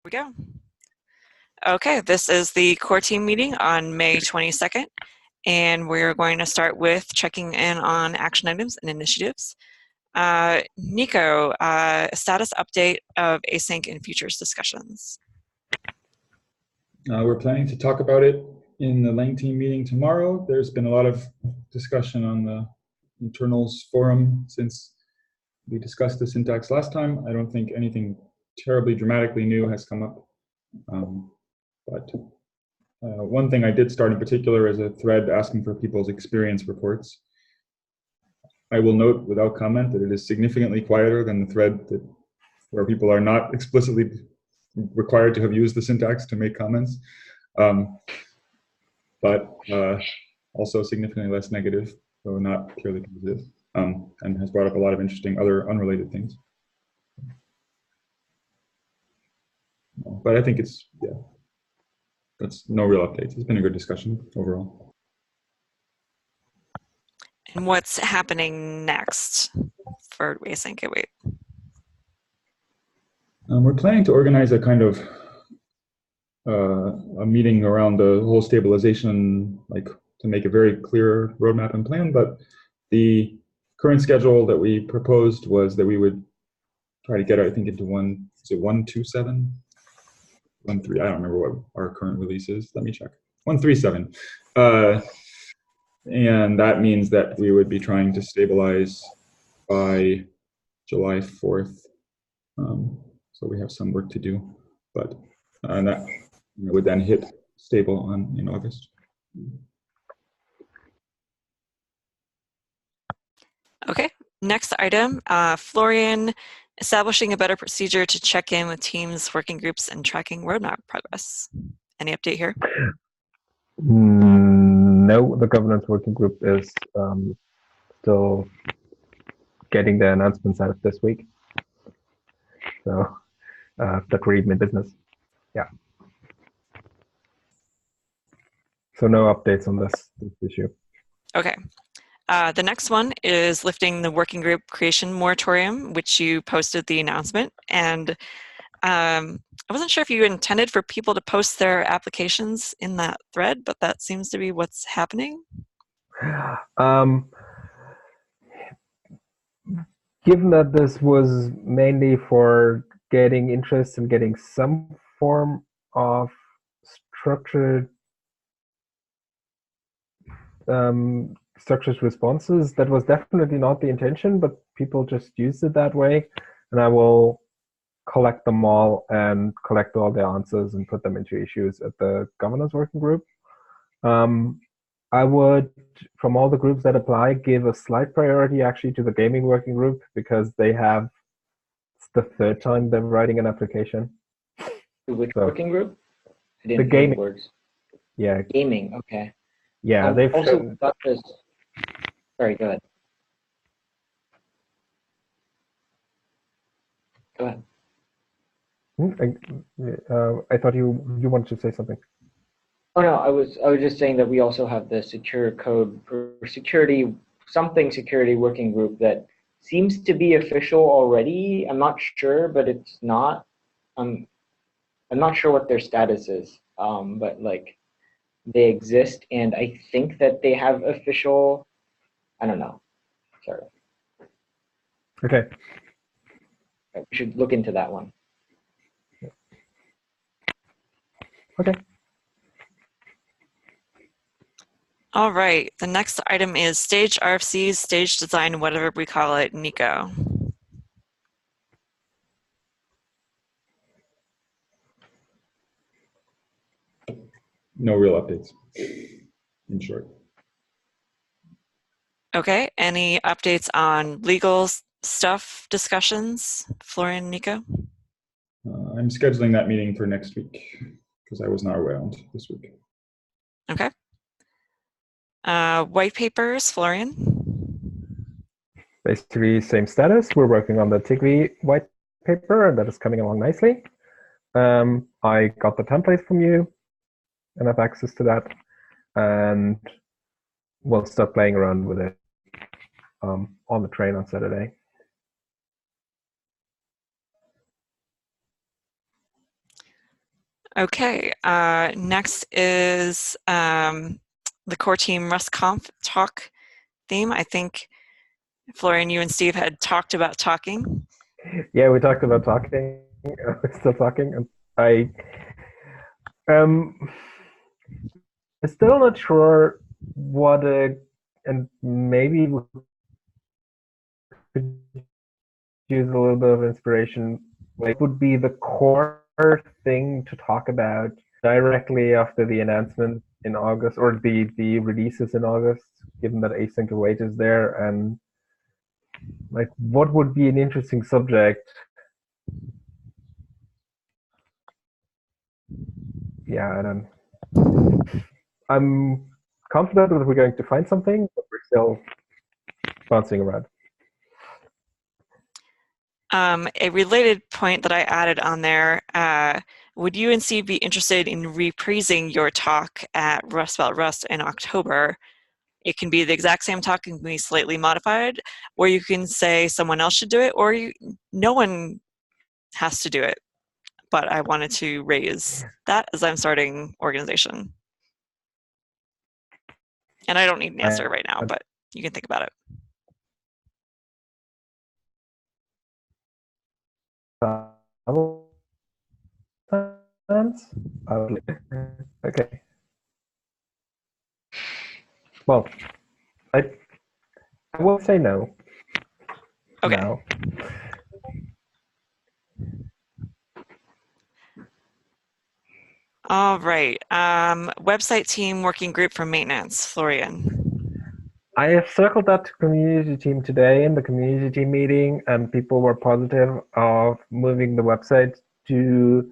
We go. Okay, this is the core team meeting on May 22nd, and we're going to start with checking in on action items and initiatives. Nico, status update of Async and futures discussions. We're planning to talk about it in the Lang team meeting tomorrow. There's been a lot of discussion on the internals forum since we discussed the syntax last time. I don't think anything terribly dramatically new has come up. But one thing I did start in particular is a thread asking for people's experience reports. I will note without comment that it is significantly quieter than the thread where people are not explicitly required to have used the syntax to make comments, but also significantly less negative, though not purely positive, and has brought up a lot of interesting other unrelated things. But I think it's, yeah, that's no real updates. It's been a good discussion overall. And what's happening next for Async? Wait. We're planning to organize a kind of a meeting around the whole stabilization, like to make a very clear roadmap and plan. But the current schedule that we proposed was that we would try to get, I think, into 127? 13, I don't remember what our current release is. Let me check. 137. And that means that we would be trying to stabilize by July 4th. So we have some work to do, but that would then hit stable in August. Okay, next item, Florian, establishing a better procedure to check in with teams, working groups, and tracking roadmap progress. Any update here? No, the governance working group is still getting the announcements out this week. So that we're even in business. Yeah. So no updates on this issue. Okay. The next one is lifting the working group creation moratorium, which you posted the announcement. And I wasn't sure if you intended for people to post their applications in that thread, but that seems to be what's happening. Given that this was mainly for getting interest and getting some form of structured responses, that was definitely not the intention, but people just used it that way. And I will collect them all and collect all the answers and put them into issues at the governance working group. I would, from all the groups that apply, give a slight priority actually to the gaming working group because they have, it's the third time they're writing an application. Which working group? I didn't the gaming words. Yeah. Gaming, okay. Yeah, they've also got this. Sorry, go ahead. Go ahead. I thought you wanted to say something. Oh no, I was just saying that we also have the secure code for security, security working group that seems to be official already. I'm not sure, but it's not. I'm not sure what their status is. But like they exist, and I think that they have official. I don't know. Sorry. Okay. We should look into that one. Okay. All right, the next item is stage RFCs, stage design, whatever we call it, Nico. No real updates, in short. Okay, any updates on legal stuff discussions, Florian, Nico? I'm scheduling that meeting for next week because I was not around this week. Okay. White papers, Florian? Basically, same status. We're working on the TIGV white paper, and that is coming along nicely. I got the template from you, and have access to that, and we'll start playing around with it on the train on Saturday. Okay, next is the core team RustConf talk theme. I think Florian, you and Steve had talked about talking. Yeah, we talked about talking. We're still talking, and I'm still not sure what and maybe we could use a little bit of inspiration. Like, would be the core thing to talk about directly after the announcement in August, or the releases in August, given that async await is there, and like, what would be an interesting subject? Yeah, I'm confident that we're going to find something, but we're still bouncing around. A related point that I added on there, would you and Steve be interested in reprising your talk at Rust About Rust in October? It can be the exact same talk and can be slightly modified, or you can say someone else should do it, or no one has to do it. But I wanted to raise that as I'm starting organization. And I don't need an answer right now, but you can think about it. Okay. Well, I will say no. Okay. No. All right. Website team working group for maintenance. Florian. I have circled that to community team today in the community team meeting, and people were positive of moving the website to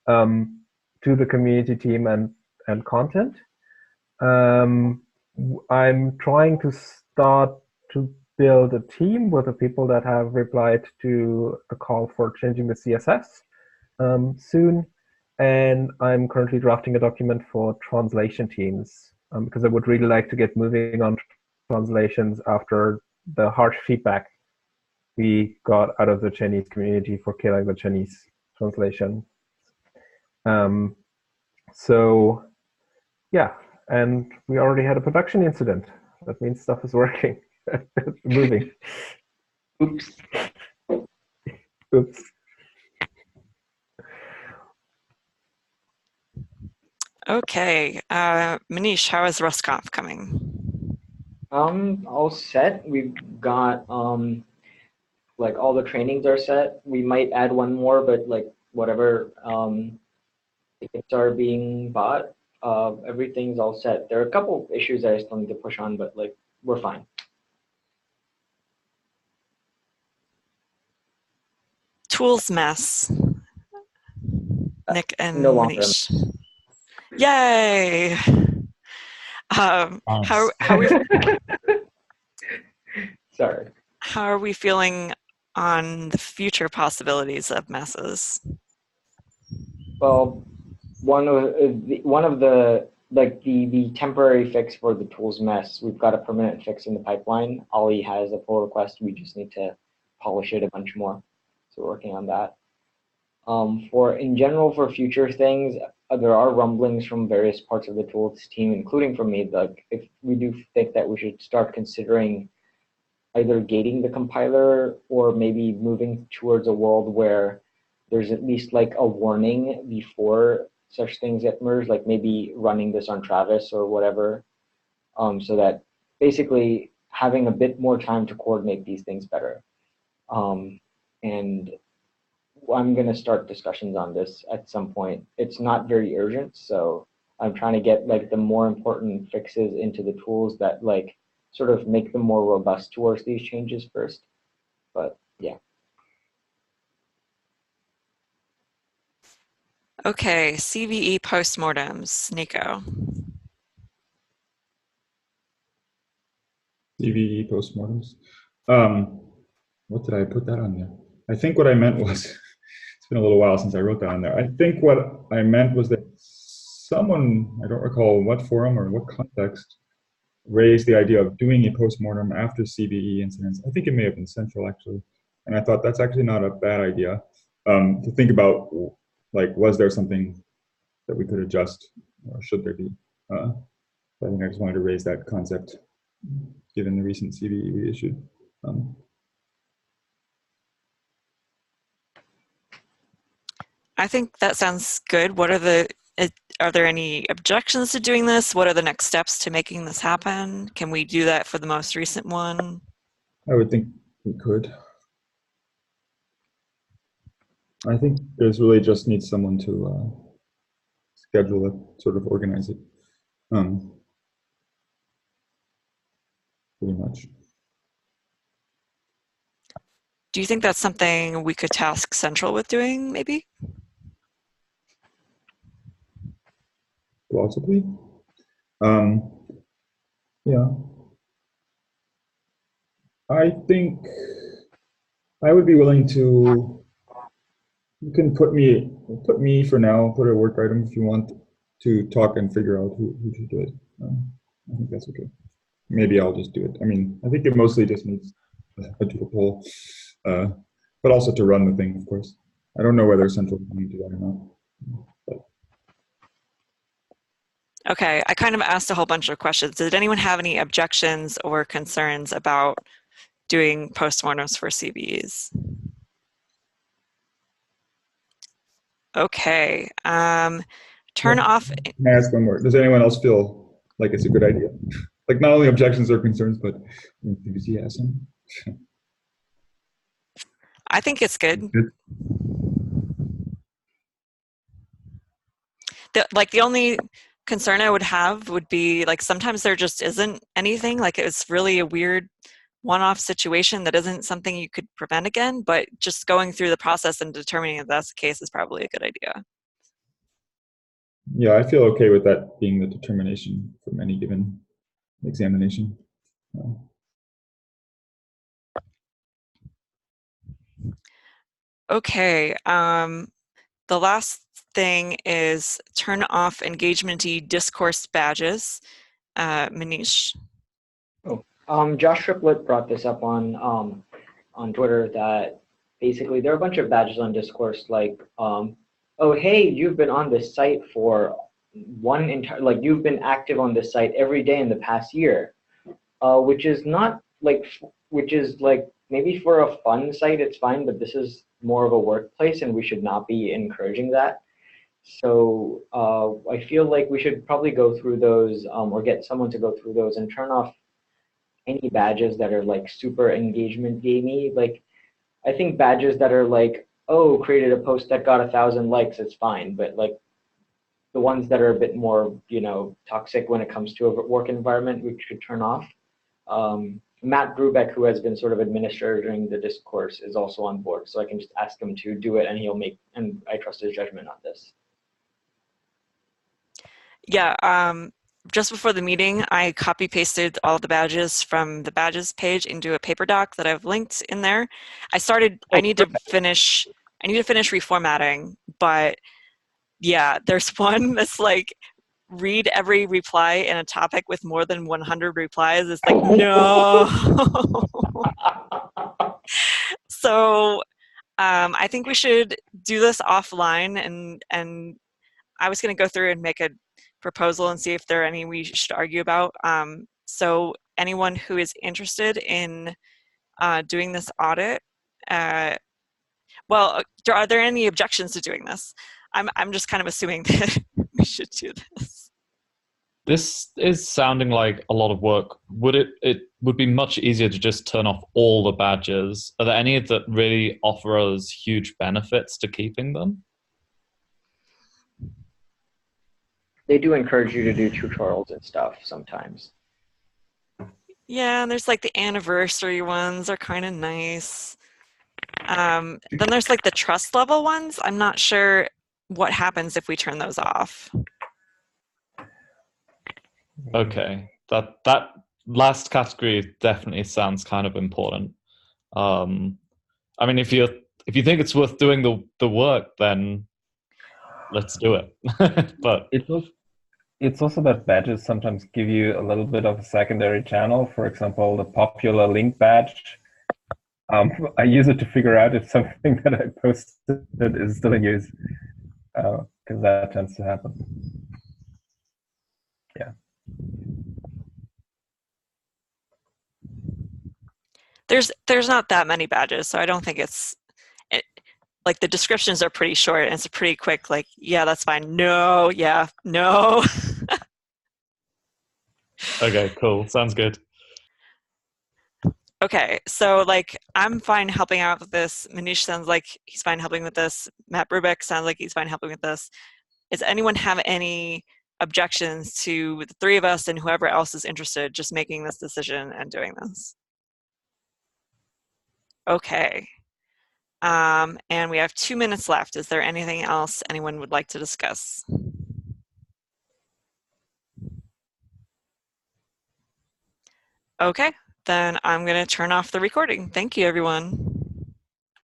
the community team and content. I'm trying to start to build a team with the people that have replied to the call for changing the CSS soon. And I'm currently drafting a document for translation teams because I would really like to get moving on translations after the harsh feedback we got out of the Chinese community for killing the Chinese translation. So yeah, and we already had a production incident. That means stuff is working, moving. Oops. Oops. Okay, Manish, how is RustConf coming? All set. We've got like all the trainings are set. We might add one more, but like whatever tickets are being bought, everything's all set. There are a couple issues that I still need to push on, but like we're fine. Tools mess. Nick and No longer. Manish. Yay! How Sorry. how are we feeling on the future possibilities of messes? Well, one of the like the temporary fix for the tools mess, we've got a permanent fix in the pipeline. Ollie has a pull request. We just need to polish it a bunch more. So we're working on that. For in general, for future things, there are rumblings from various parts of the tools team, including from me. Like if we do think that we should start considering either gating the compiler or maybe moving towards a world where there's at least like a warning before such things get merged, like maybe running this on Travis or whatever, so that basically having a bit more time to coordinate these things better. And I'm going to start discussions on this at some point. It's not very urgent, so I'm trying to get like the more important fixes into the tools that like sort of make them more robust towards these changes first. But yeah. Okay, CVE postmortems. Nico. CVE postmortems. What did I put that on there? I think what I meant was, it's been a little while since I wrote that on there. I think what I meant was that someone, I don't recall what forum or what context, raised the idea of doing a postmortem after CVE incidents. I think it may have been Central actually. And I thought that's actually not a bad idea to think about, like, was there something that we could adjust, or should there be? I think I just wanted to raise that concept, given the recent CVE we issued. I think that sounds good. What are are there any objections to doing this? What are the next steps to making this happen? Can we do that for the most recent one? I would think we could. I think there's really just needs someone to schedule it, sort of organize it. Pretty much. Do you think that's something we could task Central with doing, maybe? Possibly. Yeah. I think I would be willing to. You can put me for now. Put a work item if you want to talk and figure out who should do it. I think that's okay. Maybe I'll just do it. I mean, I think it mostly just needs a Doodle poll, but also to run the thing, of course. I don't know whether Central can do that or not. But. Okay, I kind of asked a whole bunch of questions. Did anyone have any objections or concerns about doing postmortems for CVEs? Okay, turn off. Can I ask one more? Does anyone else feel like it's a good idea? Like not only objections or concerns, but enthusiasm? I think it's good. The only concern I would have would be like sometimes there just isn't anything. Like it's really a weird one-off situation that isn't something you could prevent again, but just going through the process and determining if that's the case is probably a good idea. Yeah, I feel okay with that being the determination from any given examination. Okay, the last thing is turn off engagement-y discourse badges. Manish? Oh, Josh Triplett brought this up on Twitter that basically there are a bunch of badges on Discourse like, oh, hey, you've been on this site for you've been active on this site every day in the past year, which is not like, maybe for a fun site it's fine, but this is more of a workplace and we should not be encouraging that. So I feel like we should probably go through those or get someone to go through those and turn off any badges that are like super engagement gamey. Like I think badges that are like, oh, created a post that got 1,000 likes, it's fine. But like the ones that are a bit more, toxic when it comes to a work environment, we should turn off. Matt Grubeck, who has been sort of administering the Discourse, is also on board. So I can just ask him to do it and I trust his judgment on this. Yeah, just before the meeting, I copy pasted all the badges from the badges page into a paper doc that I've linked in there. I need to finish reformatting, but yeah, there's one that's like, read every reply in a topic with more than 100 replies. It's like, no. So I think we should do this offline, and I was going to go through and make a proposal and see if there are any we should argue about. So anyone who is interested in doing this audit, well, are there any objections to doing this? I'm just kind of assuming that we should do this. This is sounding like a lot of work. It would be much easier to just turn off all the badges. Are there any that really offer us huge benefits to keeping them? They do encourage you to do tutorials and stuff sometimes. Yeah, and there's like the anniversary ones are kind of nice. Then there's like the trust level ones. I'm not sure what happens if we turn those off. Okay, that last category definitely sounds kind of important. I mean, if you think it's worth doing the work, then let's do it. But it's also that badges sometimes give you a little bit of a secondary channel. For example, the popular link badge. I use it to figure out if something that I posted is still in use. because that tends to happen. Yeah. There's not that many badges, so I don't think it's like the descriptions are pretty short and it's a pretty quick, like, yeah, that's fine. No, yeah, no. Okay, cool. Sounds good. Okay, so like I'm fine helping out with this. Manish sounds like he's fine helping with this. Matt Brubeck sounds like he's fine helping with this. Does anyone have any objections to the three of us and whoever else is interested just making this decision and doing this? Okay. And we have 2 minutes left. Is there anything else anyone would like to discuss? Okay, then I'm going to turn off the recording. Thank you, everyone.